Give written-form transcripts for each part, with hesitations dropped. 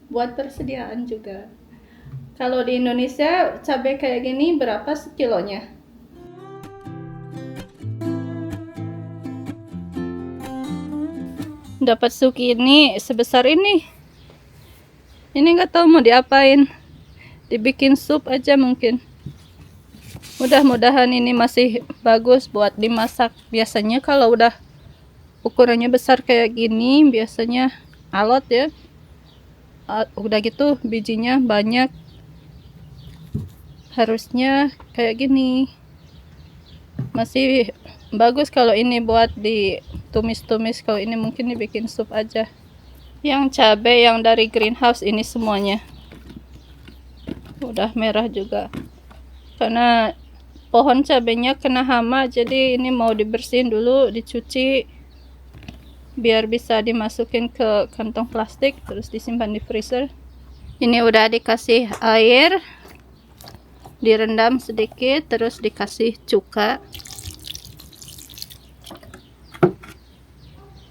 buat persediaan juga. Kalau di Indonesia cabai kayak gini berapa sekilonya? Dapat zucchini sebesar ini. Ini nggak tahu mau diapain. Dibikin sup aja mungkin. Mudah-mudahan ini masih bagus buat dimasak. Biasanya kalau udah ukurannya besar kayak gini, biasanya alot ya. Udah gitu bijinya banyak. Harusnya kayak gini. Masih bagus kalau ini buat ditumis-tumis. Kalau ini mungkin dibikin sup aja. Yang cabai yang dari greenhouse ini semuanya udah merah juga. Karena pohon cabenya kena hama, jadi ini mau dibersihin dulu, dicuci biar bisa dimasukin ke kantong plastik terus disimpan di freezer. Ini udah dikasih air, direndam sedikit, terus dikasih cuka,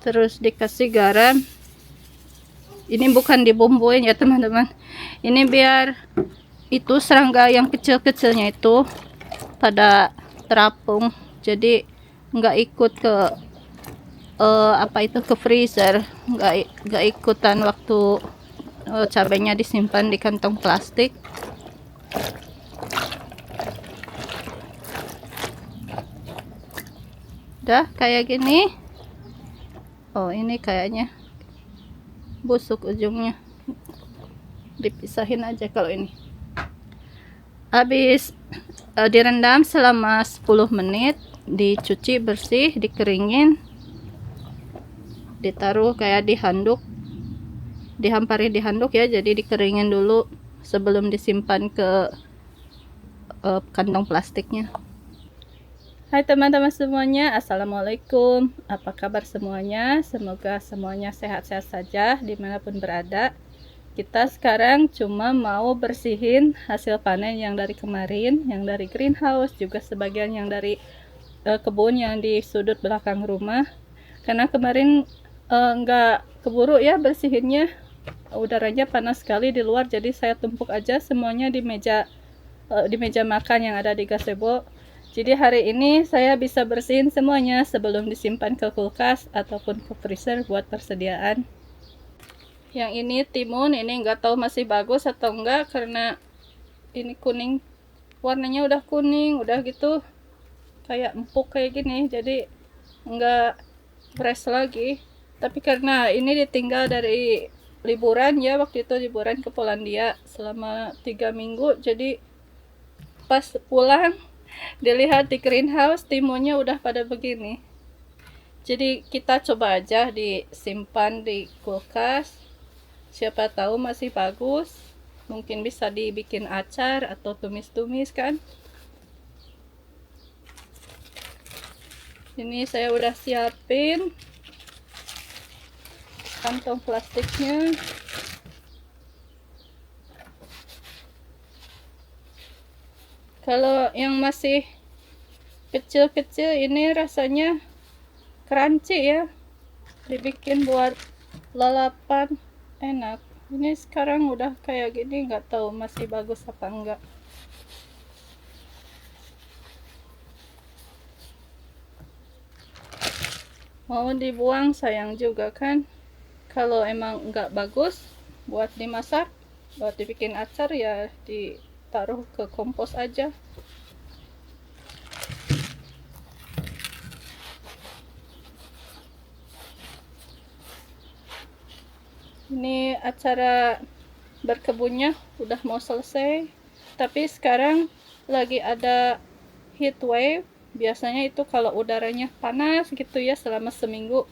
terus dikasih garam. Ini bukan dibumbuin ya teman-teman, ini biar itu serangga yang kecil-kecilnya itu pada terapung, jadi nggak ikut ke ke freezer, nggak ikutan waktu cabenya disimpan di kantong plastik. Udah kayak gini. Oh, ini kayaknya busuk ujungnya, dipisahin aja. Kalau ini habis direndam selama 10 menit, dicuci bersih, dikeringin, ditaruh kayak di handuk, dihampari di handuk ya, jadi dikeringin dulu sebelum disimpan ke kantong plastiknya. Hai teman-teman semuanya, assalamualaikum. Apa kabar semuanya? Semoga semuanya sehat-sehat saja dimanapun berada. Kita sekarang cuma mau bersihin hasil panen yang dari kemarin, yang dari greenhouse, juga sebagian yang dari kebun yang di sudut belakang rumah. Karena kemarin nggak keburu ya bersihinnya, udaranya panas sekali di luar, jadi saya tumpuk aja semuanya di meja makan yang ada di gazebo. Jadi hari ini saya bisa bersihin semuanya sebelum disimpan ke kulkas ataupun ke freezer buat persediaan. Yang ini timun, ini nggak tahu masih bagus atau enggak karena ini kuning, warnanya udah kuning, udah gitu kayak empuk kayak gini, jadi nggak fresh lagi. Tapi karena ini ditinggal dari liburan ya, waktu itu liburan ke Polandia selama 3 minggu, jadi pas pulang dilihat di greenhouse timunnya udah pada begini. Jadi kita coba aja disimpan di kulkas, siapa tahu masih bagus, mungkin bisa dibikin acar atau tumis-tumis kan. Ini saya udah siapin kantong plastiknya. Kalau yang masih kecil-kecil ini rasanya crunchy ya, dibikin buat lalapan enak. Ini sekarang udah kayak gini, nggak tahu masih bagus apa enggak. Mau dibuang sayang juga kan. Kalau emang nggak bagus buat dimasak, buat dibikin acar, ya ditaruh ke kompos aja. Ini acara berkebunnya udah mau selesai, tapi sekarang lagi ada heat wave. Biasanya itu kalau udaranya panas gitu ya selama seminggu,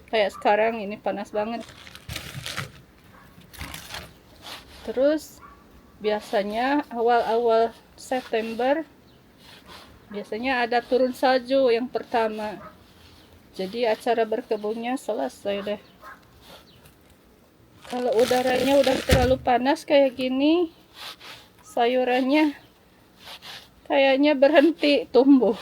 kayak sekarang ini panas banget. Terus biasanya awal-awal September biasanya ada turun salju yang pertama, jadi acara berkebunnya selesai deh. Kalau udaranya udah terlalu panas kayak gini, sayurannya kayaknya berhenti tumbuh.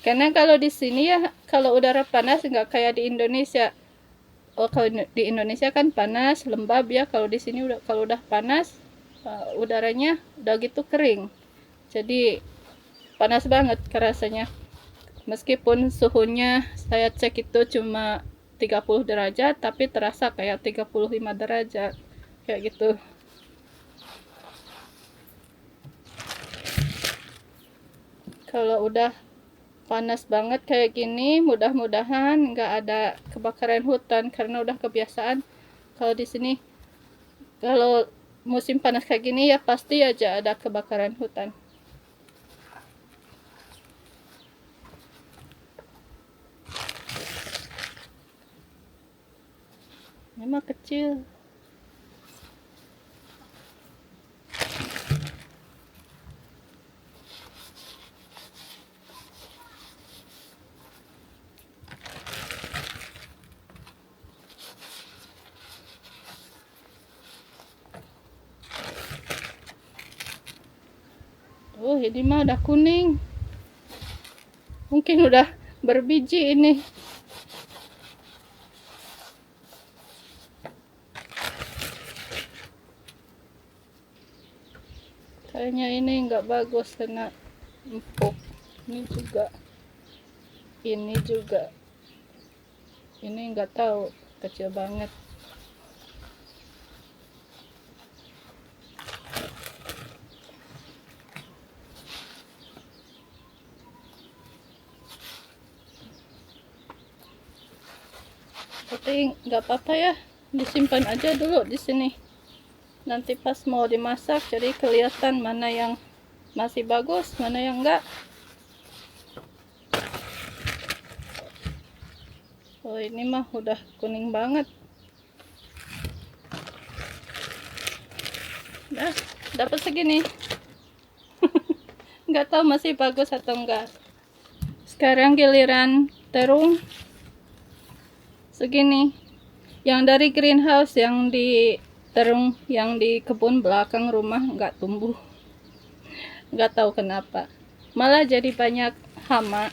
Karena kalau di sini ya, kalau udara panas nggak kayak di Indonesia, kalau di Indonesia kan panas lembab ya, kalau di sini kalau udah panas udaranya udah gitu kering, jadi panas banget kerasanya. Meskipun suhunya saya cek itu cuma 30 derajat, tapi terasa kayak 35 derajat kayak gitu. Kalau udah panas banget kayak gini, mudah-mudahan nggak ada kebakaran hutan karena udah kebiasaan. Kalau di sini kalau musim panas kayak gini ya pasti aja ada kebakaran hutan. Memang kecil. Oh, ini mah udah kuning. Mungkin udah berbiji ini. Kayaknya ini nggak bagus karena empuk. Ini juga. Ini juga. Ini nggak tahu, kecil banget. Tapi nggak apa-apa ya, disimpan aja dulu di sini. Nanti pas mau dimasak jadi kelihatan mana yang masih bagus, mana yang enggak. Oh, ini mah udah kuning banget. Nah, dapat segini. Nggak tahu masih bagus atau enggak. Sekarang giliran terung. Segini. Yang dari greenhouse, yang di terung, yang di kebun belakang rumah nggak tumbuh. Nggak tahu kenapa. Malah jadi banyak hama.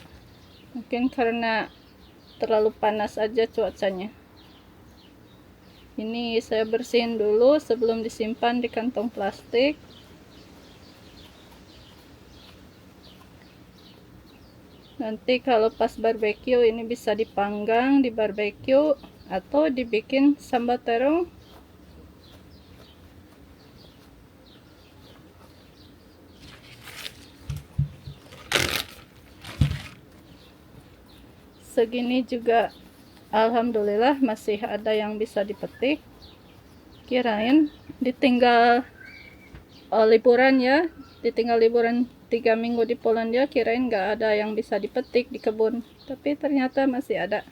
Mungkin karena terlalu panas aja cuacanya. Ini saya bersihin dulu sebelum disimpan di kantong plastik. Nanti kalau pas barbeque ini bisa dipanggang di barbeque atau dibikin sambal terong. Segini juga alhamdulillah masih ada yang bisa dipetik. Kirain ditinggal liburan ya, ditinggal liburan 3 minggu di Polandia, kirain nggak ada yang bisa dipetik di kebun, tapi ternyata masih ada.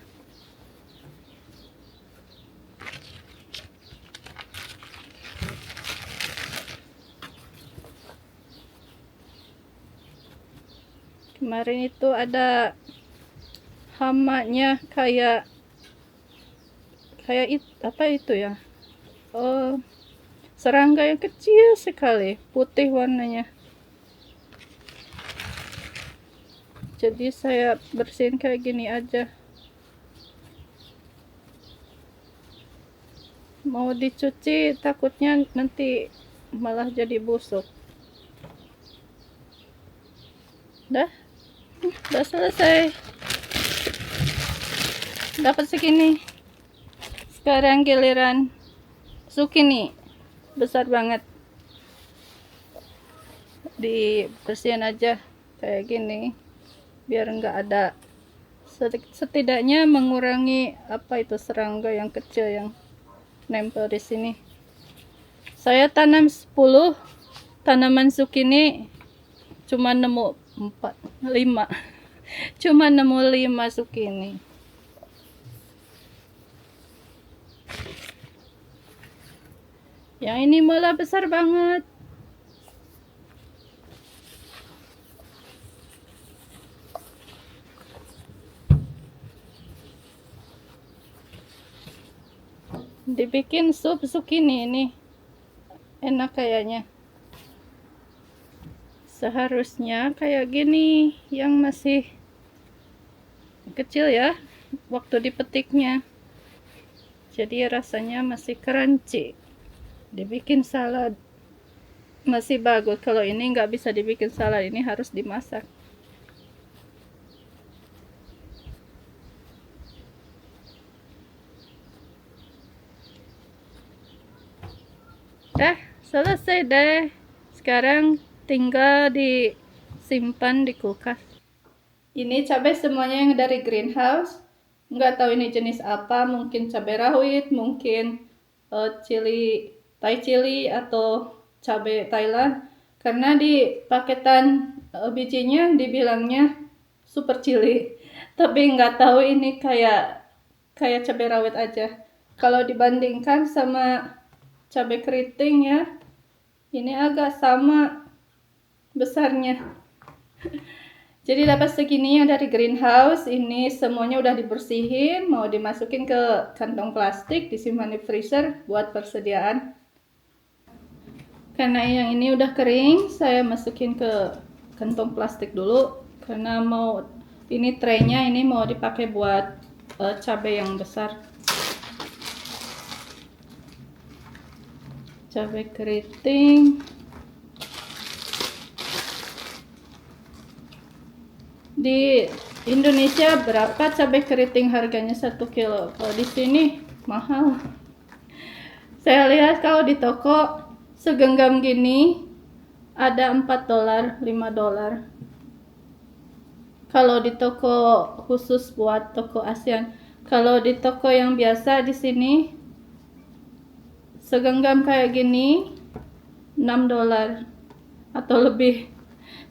Kemarin itu ada hamanya kayak apa itu ya, oh, serangga yang kecil sekali, putih warnanya. Jadi saya bersihin kayak gini aja. Mau dicuci takutnya nanti malah jadi busuk. Udah selesai. Dapat segini. Sekarang giliran zucchini. Besar banget. Dibersihin aja kayak gini biar nggak ada, setidaknya mengurangi apa itu serangga yang kecil yang nempel di sini. Saya tanam 10 tanaman zucchini, cuma nemu 5 cuma nemu 5 zucchini. Yang ini malah besar banget. Dibikin sup zucchini ini enak kayaknya. Seharusnya kayak gini yang masih kecil ya waktu dipetiknya. jadi rasanya masih crunchy. Dibikin salad masih bagus. Kalau ini nggak bisa dibikin salad, ini harus dimasak. Dah selesai deh. Sekarang tinggal disimpan di kulkas. Ini cabai semuanya yang dari greenhouse. Nggak tahu ini jenis apa, mungkin cabai rawit, mungkin Thai chili atau cabai Thailand. Karena di paketan bijinya dibilangnya super chili, tapi nggak tahu ini kayak cabai rawit aja. Kalau dibandingkan sama cabai keriting ya, ini agak sama besarnya. Jadi dapat segini yang dari greenhouse. Ini semuanya udah dibersihin, mau dimasukin ke kantong plastik, disimpan di freezer buat persediaan. Karena yang ini udah kering, saya masukin ke kantong plastik dulu. Karena mau ini traynya ini mau dipakai buat cabai yang besar. Cabai keriting. Di Indonesia berapa cabai keriting harganya 1 kilo? Kalau di sini mahal. Saya lihat kalau di toko segenggam gini ada $4, $5. Kalau di toko khusus buat toko ASEAN. Kalau di toko yang biasa di sini segenggam kayak gini $6 atau lebih.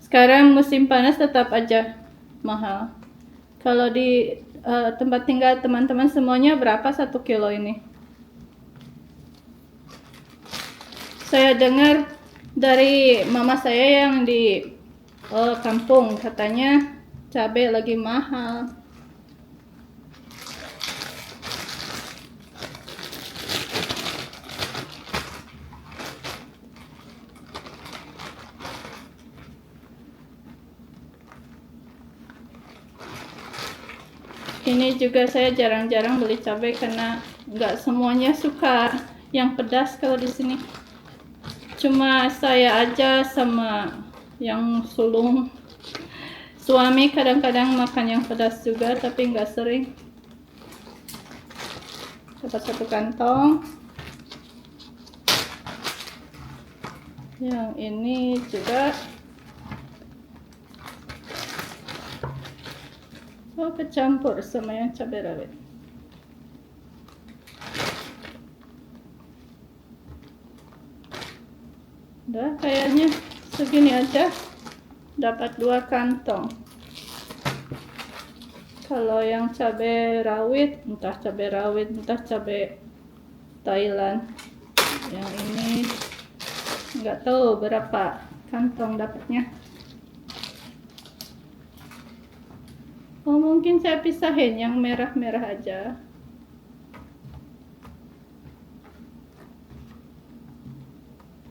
Sekarang musim panas tetap aja mahal. Kalau di tempat tinggal teman-teman semuanya berapa 1 kilo ini? Saya dengar dari mama saya yang di kampung, katanya cabai lagi mahal. Ini juga saya jarang-jarang beli cabai karena nggak semuanya suka yang pedas kalau di sini. Cuma saya aja sama yang sulung. Suami kadang-kadang makan yang pedas juga, tapi nggak sering. Dapat 1 kantong. Yang ini juga. Oh, kecampur sama yang cabai rawit. Udah kayaknya segini aja dapat 2 kantong. Kalau yang cabai rawit, entah cabai Thailand. Yang ini nggak tahu berapa kantong dapatnya. Oh, mungkin saya pisahin yang merah-merah aja.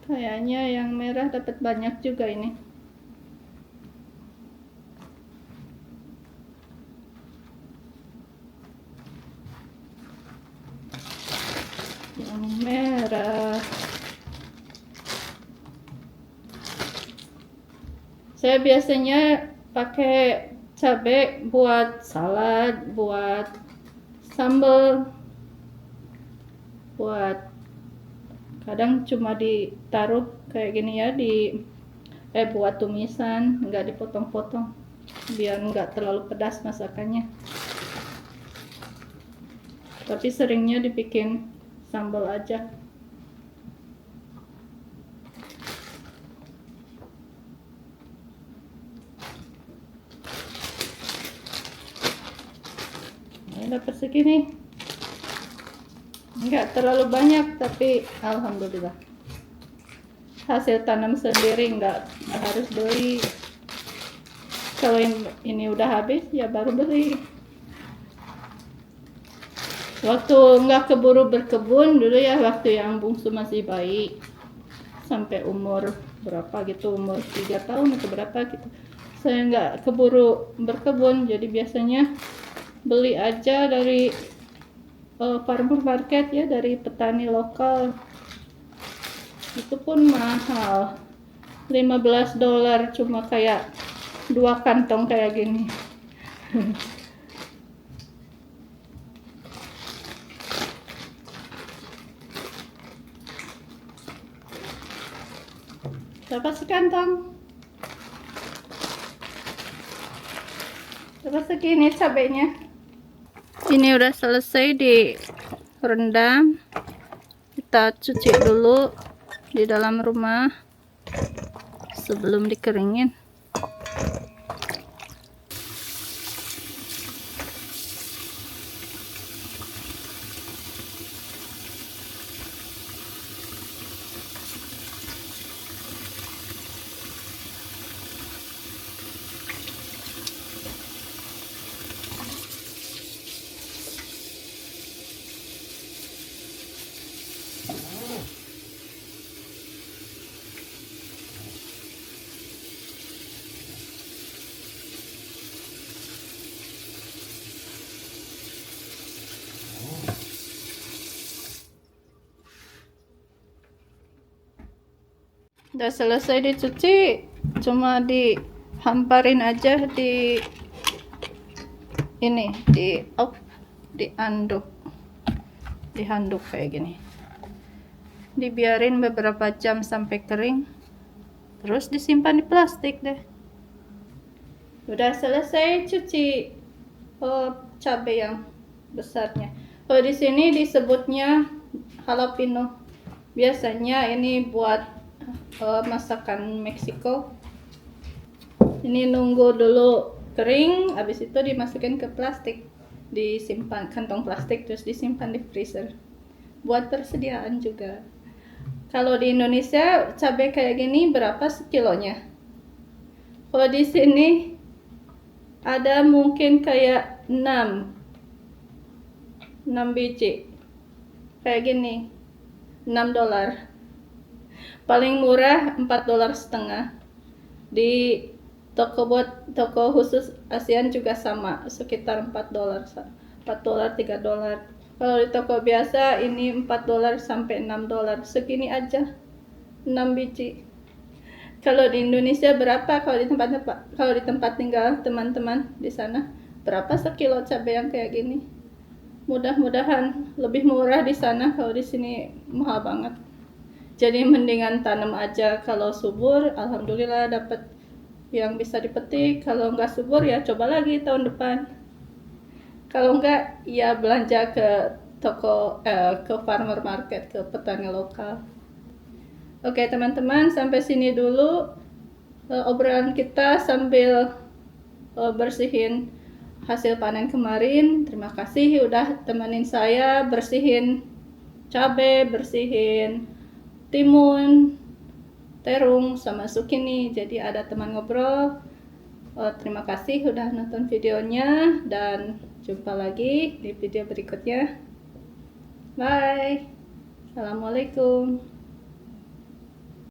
Kayaknya yang merah dapat banyak juga ini. Yang merah. Saya biasanya pakai cabai buat salad, buat sambal, buat kadang cuma ditaruh kayak gini ya buat tumisan, nggak dipotong-potong biar nggak terlalu pedas masakannya. Tapi seringnya dibikin sambal aja. Dapat segini, nggak terlalu banyak, tapi alhamdulillah hasil tanam sendiri, nggak harus beli. Kalau ini udah habis ya baru beli. Waktu nggak keburu berkebun dulu ya, waktu yang bungsu masih bayi sampai umur berapa gitu, umur 3 tahun atau berapa gitu, saya nggak keburu berkebun, jadi biasanya beli aja dari farmer market ya, dari petani lokal. Itu pun mahal, $15, cuma kayak 2 kantong kayak gini. Berapa sekantong? Berapa segini cabenya? Ini udah selesai direndam. Kita cuci dulu di dalam rumah sebelum dikeringin. Udah selesai dicuci, cuma dihamparin aja di ini, dihanduk kayak gini. Dibiarin beberapa jam sampai kering, terus disimpan di plastik deh. Udah selesai cuci cabai yang besarnya. Kalau di sini disebutnya jalapeno. Biasanya ini buat masakan Meksiko. Ini nunggu dulu kering, habis itu dimasukin ke plastik, disimpan kantong plastik, terus disimpan di freezer buat persediaan juga. Kalau di Indonesia cabai kayak gini berapa sekilonya? Kalau di sini ada mungkin kayak 6 biji kayak gini, $6. Paling murah $4,5. Di toko khusus ASEAN juga sama, sekitar $4, $3. Kalau di toko biasa ini $4 sampai $6, segini aja, 6 biji. Kalau di Indonesia berapa? Kalau di tempat tinggal teman-teman di sana berapa sekilo cabai yang kayak gini? Mudah-mudahan lebih murah di sana, kalau di sini mahal banget. Jadi mendingan tanam aja. Kalau subur, alhamdulillah dapat yang bisa dipetik. Kalau nggak subur ya coba lagi tahun depan. Kalau nggak ya belanja ke toko, ke farmer market, ke petani lokal. Oke teman-teman, sampai sini dulu obrolan kita sambil bersihin hasil panen kemarin. Terima kasih udah temenin saya bersihin cabai, bersihin timun, terung, sama zucchini. Jadi ada teman ngobrol. Terima kasih udah nonton videonya, dan jumpa lagi di video berikutnya. Bye. Assalamualaikum.